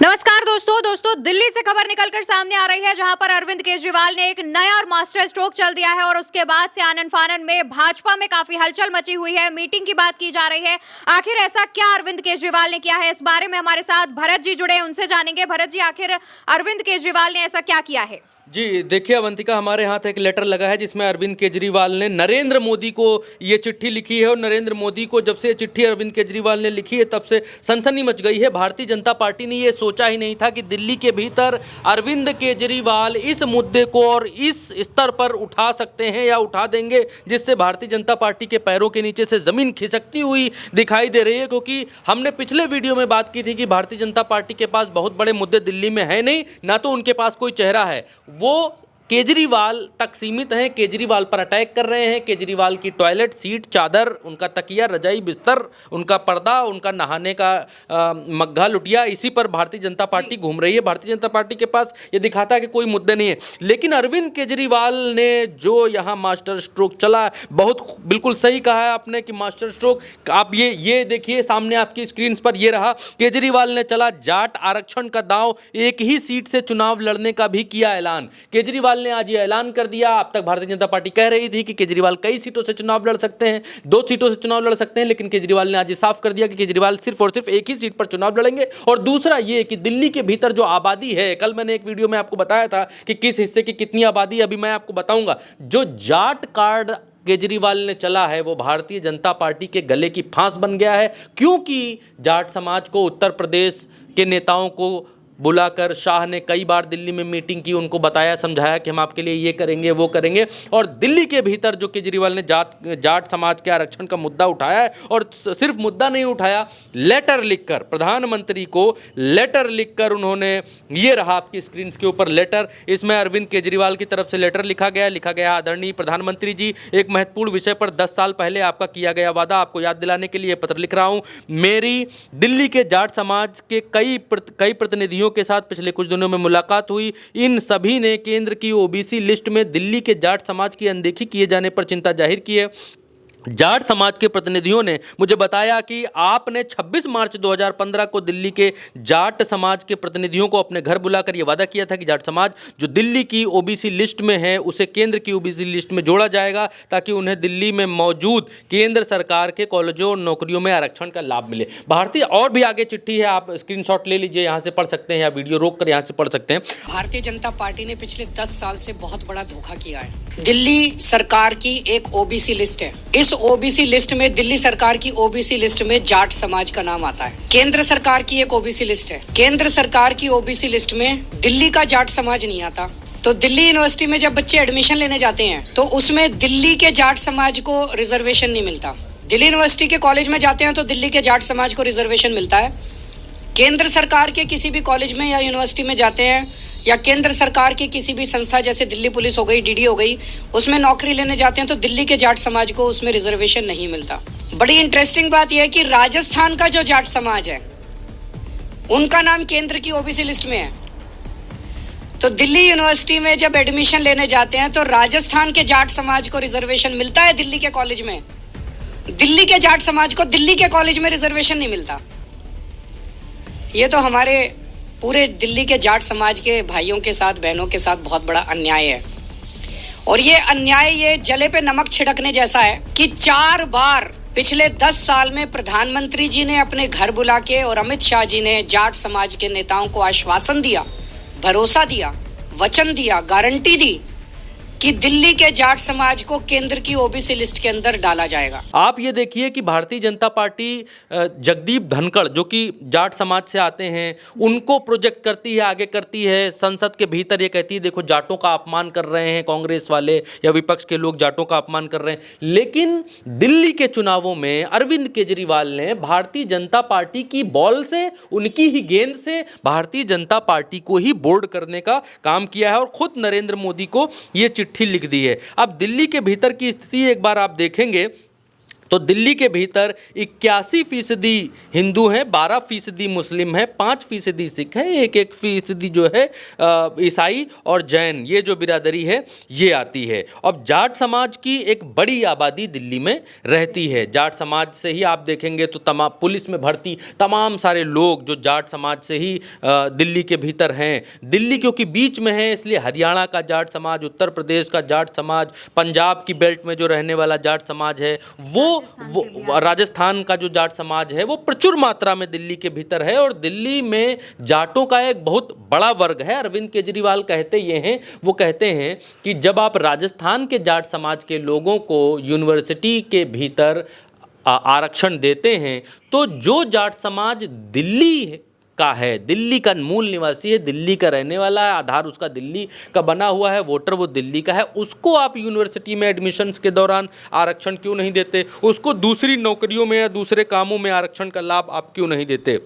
नमस्कार दोस्तों दिल्ली से खबर निकलकर सामने आ रही है जहां पर अरविंद केजरीवाल ने एक नया और मास्टर स्ट्रोक चल दिया है और उसके बाद से आनन फानन में भाजपा में काफी हलचल मची हुई है। मीटिंग की बात की जा रही है। आखिर ऐसा क्या अरविंद केजरीवाल ने किया है, इस बारे में हमारे साथ भरत जी जुड़े, उनसे जानेंगे। भरत जी, आखिर अरविंद केजरीवाल ने ऐसा क्या किया है? जी देखिए अवंतिका, हमारे हाथ एक लेटर लगा है जिसमें अरविंद केजरीवाल ने नरेंद्र मोदी को ये चिट्ठी लिखी है और नरेंद्र मोदी को जब से ये चिट्ठी अरविंद केजरीवाल ने लिखी है तब से सनसनी मच गई है। भारतीय जनता पार्टी ने ये सोचा ही नहीं था कि दिल्ली के भीतर अरविंद केजरीवाल इस मुद्दे को और इस स्तर पर उठा सकते हैं या उठा देंगे जिससे भारतीय जनता पार्टी के पैरों के नीचे से ज़मीन खिसकती हुई दिखाई दे रही है। क्योंकि हमने पिछले वीडियो में बात की थी कि भारतीय जनता पार्टी के पास बहुत बड़े मुद्दे दिल्ली में है नहीं, ना तो उनके पास कोई चेहरा है, वो केजरीवाल तक सीमित हैं। केजरीवाल पर अटैक कर रहे हैं। केजरीवाल की टॉयलेट सीट, चादर, उनका तकिया, रजाई, बिस्तर, उनका पर्दा, उनका नहाने का मग्घा, लुटिया, इसी पर भारतीय जनता पार्टी घूम रही है। भारतीय जनता पार्टी के पास ये दिखाता है कि कोई मुद्दे नहीं है। लेकिन अरविंद केजरीवाल ने जो यहाँ मास्टर स्ट्रोक चला, बहुत बिल्कुल सही कहा है आपने कि मास्टर स्ट्रोक आप ये देखिए सामने आपकी स्क्रीन पर ये रहा। केजरीवाल ने चला जाट आरक्षण का दांव, एक ही सीट से चुनाव लड़ने का भी किया ऐलान। केजरीवाल ने आज ये ऐलान कर दिया। अब तक भारतीय जनता पार्टी कह रही थी कि केजरीवाल कई सीटों से चुनाव लड़ सकते हैं, 2 सीटों से चुनाव लड़ सकते हैं, लेकिन केजरीवाल ने आज ये साफ कर दिया कि केजरीवाल सिर्फ और सिर्फ एक ही सीट पर चुनाव लड़ेंगे। और दूसरा ये कि दिल्ली के भीतर जो आबादी है, कल मैंने एक वीडियो में आपको बताया था कि किस हिस्से की कितनी आबादी, अभी मैं आपको बताऊंगा। जो जाट कार्ड केजरीवाल ने चला है वो भारतीय जनता पार्टी के गले की फांस बन गया है। क्योंकि जाट समाज को उत्तर प्रदेश के नेताओं को बुलाकर शाह ने कई बार दिल्ली में मीटिंग की, उनको बताया, समझाया कि हम आपके लिए ये करेंगे, वो करेंगे। और दिल्ली के भीतर जो केजरीवाल ने जाट समाज के आरक्षण का मुद्दा उठाया है, और सिर्फ मुद्दा नहीं उठाया, लेटर लिखकर, प्रधानमंत्री को लेटर लिखकर उन्होंने, ये रहा आपकी स्क्रीन के ऊपर लेटर, इसमें अरविंद केजरीवाल की तरफ से लेटर लिखा गया। आदरणीय प्रधानमंत्री जी, एक महत्वपूर्ण विषय पर 10 साल पहले आपका किया गया वादा आपको याद दिलाने के लिए पत्र लिख रहा हूँ। मेरी दिल्ली के जाट समाज के कई प्रतिनिधियों के साथ पिछले कुछ दिनों में मुलाकात हुई। इन सभी ने केंद्र की ओबीसी लिस्ट में दिल्ली के जाट समाज की अनदेखी किए जाने पर चिंता जाहिर की है। जाट समाज के प्रतिनिधियों ने मुझे बताया कि आपने 26 मार्च 2015 को दिल्ली के जाट समाज के प्रतिनिधियों को अपने घर बुलाकर यह वादा किया था कि जाट समाज जो दिल्ली की ओबीसी लिस्ट में है उसे केंद्र की ओबीसी लिस्ट में जोड़ा जाएगा ताकि उन्हें दिल्ली में मौजूद केंद्र सरकार के कॉलेजों और नौकरियों में आरक्षण का लाभ मिले। भारतीय और भी आगे चिट्ठी है, आप स्क्रीनशॉट ले लीजिए, यहाँ से पढ़ सकते हैं या वीडियो रोक कर यहाँ से पढ़ सकते हैं। भारतीय जनता पार्टी ने पिछले 10 साल से बहुत बड़ा धोखा किया है। दिल्ली सरकार की एक ओबीसी लिस्ट है। इस ओबीसी लिस्ट में, दिल्ली सरकार की ओबीसी लिस्ट में जाट समाज का नाम आता है। केंद्र सरकार की एक ओबीसी लिस्ट है। केंद्र सरकार की ओबीसी लिस्ट में दिल्ली का जाट समाज नहीं आता। तो दिल्ली यूनिवर्सिटी में जब बच्चे एडमिशन लेने जाते हैं तो उसमें दिल्ली के जाट समाज को रिजर्वेशन नहीं मिलता। दिल्ली यूनिवर्सिटी के कॉलेज में जाते हैं तो दिल्ली के जाट समाज को रिजर्वेशन मिलता है। केंद्र सरकार के किसी भी कॉलेज में या यूनिवर्सिटी में जाते हैं या केंद्र सरकार की किसी भी संस्था जैसे दिल्ली पुलिस हो गई, डीडी हो गई, उसमें नौकरी लेने जाते हैं तो दिल्ली के जाट समाज को उसमें रिजर्वेशन नहीं मिलता। बड़ी इंटरेस्टिंग बात यह है कि राजस्थान का जो जाट समाज है उनका नाम केंद्र की ओबीसी लिस्ट में है। तो दिल्ली यूनिवर्सिटी में जब एडमिशन लेने जाते हैं तो राजस्थान के जाट समाज को रिजर्वेशन मिलता है दिल्ली के कॉलेज में, दिल्ली के जाट समाज को दिल्ली के कॉलेज में रिजर्वेशन नहीं मिलता। ये तो हमारे पूरे दिल्ली के जाट समाज के भाइयों के साथ, बहनों के साथ बहुत बड़ा अन्याय है। और ये अन्याय ये जले पे नमक छिड़कने जैसा है कि 4 बार पिछले 10 साल में प्रधानमंत्री जी ने अपने घर बुला के और अमित शाह जी ने जाट समाज के नेताओं को आश्वासन दिया, भरोसा दिया, वचन दिया, गारंटी दी कि दिल्ली के जाट समाज को केंद्र की ओबीसी लिस्ट के अंदर डाला जाएगा। आप ये देखिए कि भारतीय जनता पार्टी जगदीप धनखड़ जो कि जाट समाज से आते हैं उनको प्रोजेक्ट करती है, आगे करती है, संसद के भीतर ये कहती है देखो जाटों का अपमान कर रहे हैं कांग्रेस वाले या विपक्ष के लोग, जाटों का अपमान कर रहे हैं। लेकिन दिल्ली के चुनावों में अरविंद केजरीवाल ने भारतीय जनता पार्टी की बॉल से, उनकी ही गेंद से भारतीय जनता पार्टी को ही बोर्ड करने का काम किया है और खुद नरेंद्र मोदी को ये चिट्ठी लिख दी है। अब दिल्ली के भीतर की स्थिति एक बार आप देखेंगे तो दिल्ली के भीतर 81% हिंदू हैं, 12% मुस्लिम हैं, 5% सिख हैं, 1% जो है ईसाई और जैन, ये जो बिरादरी है ये आती है। अब जाट समाज की एक बड़ी आबादी दिल्ली में रहती है। जाट समाज से ही आप देखेंगे तो तमाम पुलिस में भर्ती तमाम सारे लोग जो जाट समाज से ही दिल्ली के भीतर हैं। दिल्ली क्योंकि बीच में है इसलिए हरियाणा का जाट समाज, उत्तर प्रदेश का जाट समाज, पंजाब की बेल्ट में जो रहने वाला जाट समाज है वो राजस्थान का जो जाट समाज है वो प्रचुर मात्रा में दिल्ली के भीतर है। और दिल्ली में जाटों का एक बहुत बड़ा वर्ग है। अरविंद केजरीवाल कहते ये हैं, वो कहते हैं कि जब आप राजस्थान के जाट समाज के लोगों को यूनिवर्सिटी के भीतर आरक्षण देते हैं तो जो जाट समाज दिल्ली का है, दिल्ली का मूल निवासी है, दिल्ली का रहने वाला है, आधार उसका दिल्ली का बना हुआ है, वोटर वो दिल्ली का है, उसको आप यूनिवर्सिटी में एडमिशन्स के दौरान आरक्षण क्यों नहीं देते? उसको दूसरी नौकरियों में या दूसरे कामों में आरक्षण का लाभ आप क्यों नहीं देते?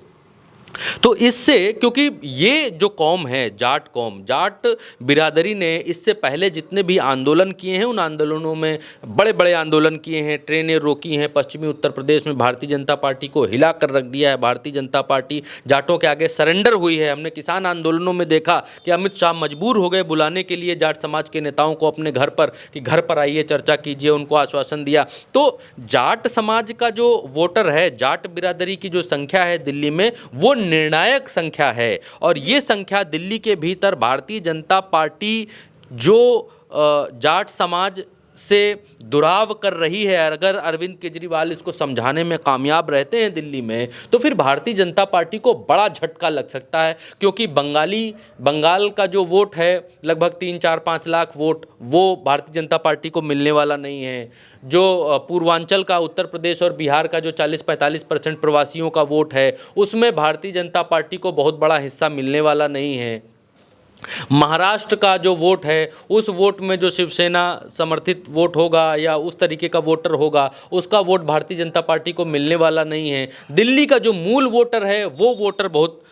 तो इससे, क्योंकि ये जो कौम है जाट कौम, जाट बिरादरी ने इससे पहले जितने भी आंदोलन किए हैं उन आंदोलनों में बड़े बड़े आंदोलन किए हैं, ट्रेनें रोकी हैं, पश्चिमी उत्तर प्रदेश में भारतीय जनता पार्टी को हिला कर रख दिया है। भारतीय जनता पार्टी जाटों के आगे सरेंडर हुई है। हमने किसान आंदोलनों में देखा कि अमित शाह मजबूर हो गए बुलाने के लिए जाट समाज के नेताओं को अपने घर पर कि घर पर आइए, चर्चा कीजिए, उनको आश्वासन दिया। तो जाट समाज का जो वोटर है, जाट बिरादरी की जो संख्या है दिल्ली में, वो निर्णायक संख्या है। और ये संख्या दिल्ली के भीतर भारतीय जनता पार्टी जो जाट समाज से दुराव कर रही है, अगर अरविंद केजरीवाल इसको समझाने में कामयाब रहते हैं दिल्ली में, तो फिर भारतीय जनता पार्टी को बड़ा झटका लग सकता है। क्योंकि बंगाल का जो वोट है लगभग 3-4-5 लाख वोट, वो भारतीय जनता पार्टी को मिलने वाला नहीं है। जो पूर्वांचल का, उत्तर प्रदेश और बिहार का जो 40-45% प्रवासियों का वोट है, उसमें भारतीय जनता पार्टी को बहुत बड़ा हिस्सा मिलने वाला नहीं है। महाराष्ट्र का जो वोट है, उस वोट में जो शिवसेना समर्थित वोट होगा या उस तरीके का वोटर होगा, उसका वोट भारतीय जनता पार्टी को मिलने वाला नहीं है। दिल्ली का जो मूल वोटर है वो वोटर बहुत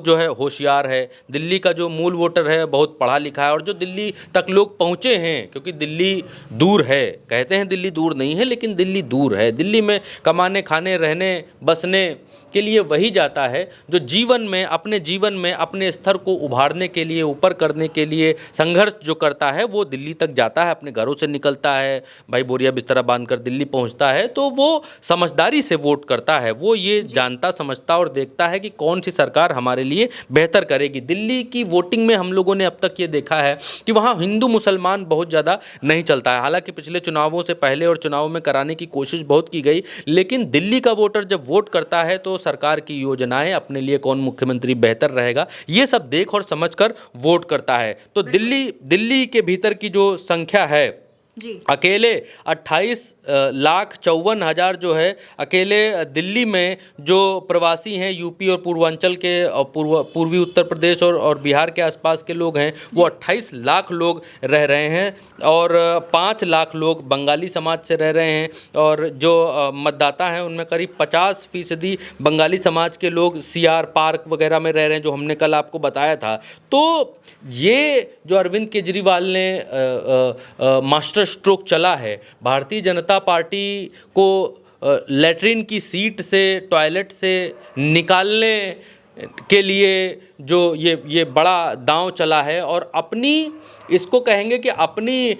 जो है होशियार है। दिल्ली का जो मूल वोटर है बहुत पढ़ा लिखा है। और जो दिल्ली तक लोग पहुँचे हैं, क्योंकि दिल्ली दूर है, कहते हैं दिल्ली दूर नहीं है, लेकिन दिल्ली दूर है। दिल्ली में कमाने, खाने, रहने, बसने के लिए वही जाता है जो जीवन में अपने स्तर को उभारने के लिए, ऊपर करने के लिए संघर्ष जो करता है, वो दिल्ली तक जाता है, अपने घरों से निकलता है, भाई बोरिया बिस्तरा बांधकर दिल्ली पहुंचता है। तो वो समझदारी से वोट करता है। वो ये जानता, समझता और देखता है कि कौन सी सरकार हमारे लिए बेहतर करेगी। दिल्ली की वोटिंग में हम लोगों ने अब तक ये देखा है कि वहाँ हिंदू मुसलमान बहुत ज़्यादा नहीं चलता है। हालांकि पिछले चुनावों से पहले और चुनावों में कराने की कोशिश बहुत की गई, लेकिन दिल्ली का वोटर जब वोट करता है तो सरकार की योजनाएं, अपने लिए कौन मुख्यमंत्री बेहतर रहेगा, ये सब देख और समझकर वोट करता है। तो दिल्ली के भीतर की जो संख्या है जी, अकेले 28,54,000 जो है अकेले दिल्ली में जो प्रवासी हैं, यूपी और पूर्वांचल के और पूर्वी उत्तर प्रदेश और बिहार के आसपास के लोग हैं, वो 28 लाख लोग रह रहे हैं। और 5 लाख लोग बंगाली समाज से रह रहे हैं। और जो मतदाता हैं उनमें करीब 50% बंगाली समाज के लोग CR पार्क वगैरह में रह रहे हैं, जो हमने कल आपको बताया था। तो ये जो अरविंद केजरीवाल ने मास्टर स्ट्रोक चला है, भारतीय जनता पार्टी को लैट्रिन की सीट से, टॉयलेट से निकालने के लिए जो ये बड़ा दांव चला है, और अपनी, इसको कहेंगे कि अपनी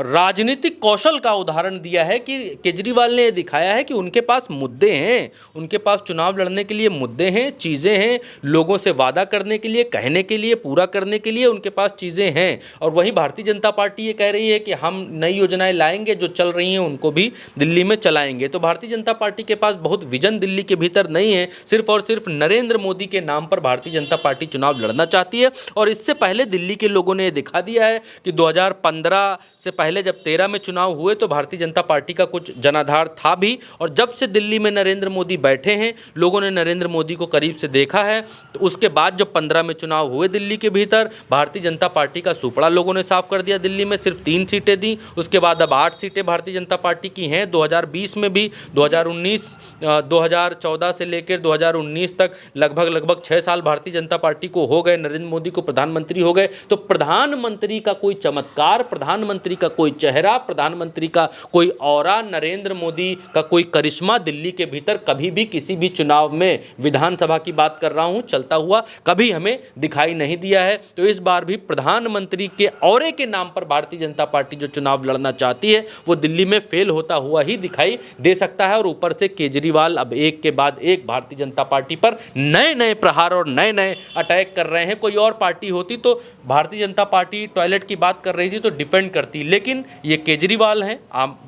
राजनीतिक कौशल का उदाहरण दिया है कि केजरीवाल ने दिखाया है कि उनके पास मुद्दे हैं, उनके पास चुनाव लड़ने के लिए मुद्दे हैं, चीज़ें हैं, लोगों से वादा करने के लिए, कहने के लिए, पूरा करने के लिए उनके पास चीज़ें हैं। और वही भारतीय जनता पार्टी ये कह रही है कि हम नई योजनाएं लाएंगे, जो चल रही हैं उनको भी दिल्ली में चलाएंगे। तो भारतीय जनता पार्टी के पास बहुत विजन दिल्ली के भीतर नहीं है। सिर्फ और सिर्फ नरेंद्र मोदी के नाम पर भारतीय जनता पार्टी चुनाव लड़ना चाहती है। और इससे पहले दिल्ली के लोगों ने दिखा दिया है कि 2015 से पहले जब 13 में चुनाव हुए तो भारतीय जनता पार्टी का कुछ जनाधार था भी। और जब से दिल्ली में नरेंद्र मोदी बैठे हैं, लोगों ने नरेंद्र मोदी को करीब से देखा है। तो उसके बाद जब 15 में चुनाव हुए दिल्ली के भीतर, भारतीय जनता पार्टी का सुपड़ा लोगों ने साफ कर दिया। दिल्ली में सिर्फ 3 सीटें दी, उसके बाद अब 8 सीटें भारतीय जनता पार्टी की हैं। 2020 में भी, 2014 से लेकर 2019 तक लगभग 6 साल भारतीय जनता पार्टी को हो गए, नरेंद्र मोदी को प्रधानमंत्री हो गए। तो प्रधानमंत्री का कोई चमत्कार, प्रधानमंत्री का कोई चेहरा, प्रधानमंत्री का कोई ऑरा, नरेंद्र मोदी का कोई करिश्मा दिल्ली के भीतर कभी भी किसी भी चुनाव में, विधानसभा की बात कर रहा हूं, चलता हुआ कभी हमें दिखाई नहीं दिया है। तो इस बार भी प्रधानमंत्री के औरे के नाम पर भारतीय जनता पार्टी जो चुनाव लड़ना चाहती है वो दिल्ली में फेल होता हुआ ही दिखाई दे सकता है। और ऊपर से केजरीवाल अब एक के बाद एक भारतीय जनता पार्टी पर नए नए प्रहार और नए नए अटैक कर रहे हैं। कोई और पार्टी होती तो भारतीय जनता पार्टी टॉयलेट की बात कर रही थी तो डिफेंड करती, लेकिन ये केजरीवाल हैं।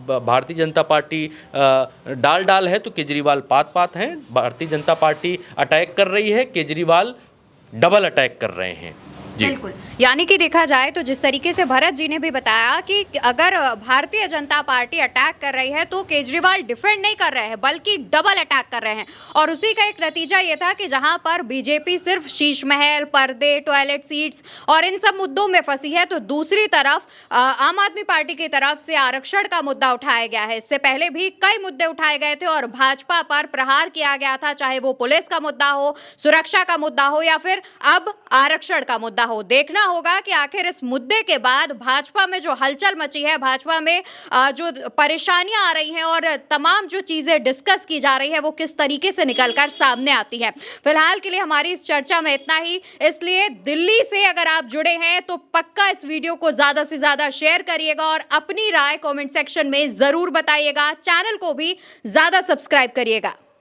भारतीय जनता पार्टी डाल डाल है तो केजरीवाल पात पात हैं। भारतीय जनता पार्टी अटैक कर रही है, केजरीवाल डबल अटैक कर रहे हैं। बिल्कुल, यानी कि देखा जाए तो जिस तरीके से भरत जी ने भी बताया कि अगर भारतीय जनता पार्टी अटैक कर रही है तो केजरीवाल डिफेंड नहीं कर रहे हैं बल्कि डबल अटैक कर रहे हैं। और उसी का एक नतीजा ये था कि जहां पर बीजेपी सिर्फ शीश महल, पर्दे, टॉयलेट सीट्स और इन सब मुद्दों में फंसी है, तो दूसरी तरफ आम आदमी पार्टी की तरफ से आरक्षण का मुद्दा उठाया गया है। इससे पहले भी कई मुद्दे उठाए गए थे और भाजपा पर प्रहार किया गया था, चाहे वो पुलिस का मुद्दा हो, सुरक्षा का मुद्दा हो या फिर अब आरक्षण का मुद्दा हो। देखना होगा कि आखिर इस मुद्दे के बाद भाजपा में जो हलचल मची है, भाजपा में जो परेशानियां आ रही हैं और तमाम जो चीजें डिस्कस की जा रही है वो किस तरीके से निकलकर सामने आती है। फिलहाल के लिए हमारी इस चर्चा में इतना ही। इसलिए दिल्ली से अगर आप जुड़े हैं तो पक्का इस वीडियो को ज्यादा से ज्यादा शेयर करिएगा और अपनी राय कमेंट सेक्शन में जरूर बताइएगा। चैनल को भी ज्यादा सब्सक्राइब करिएगा।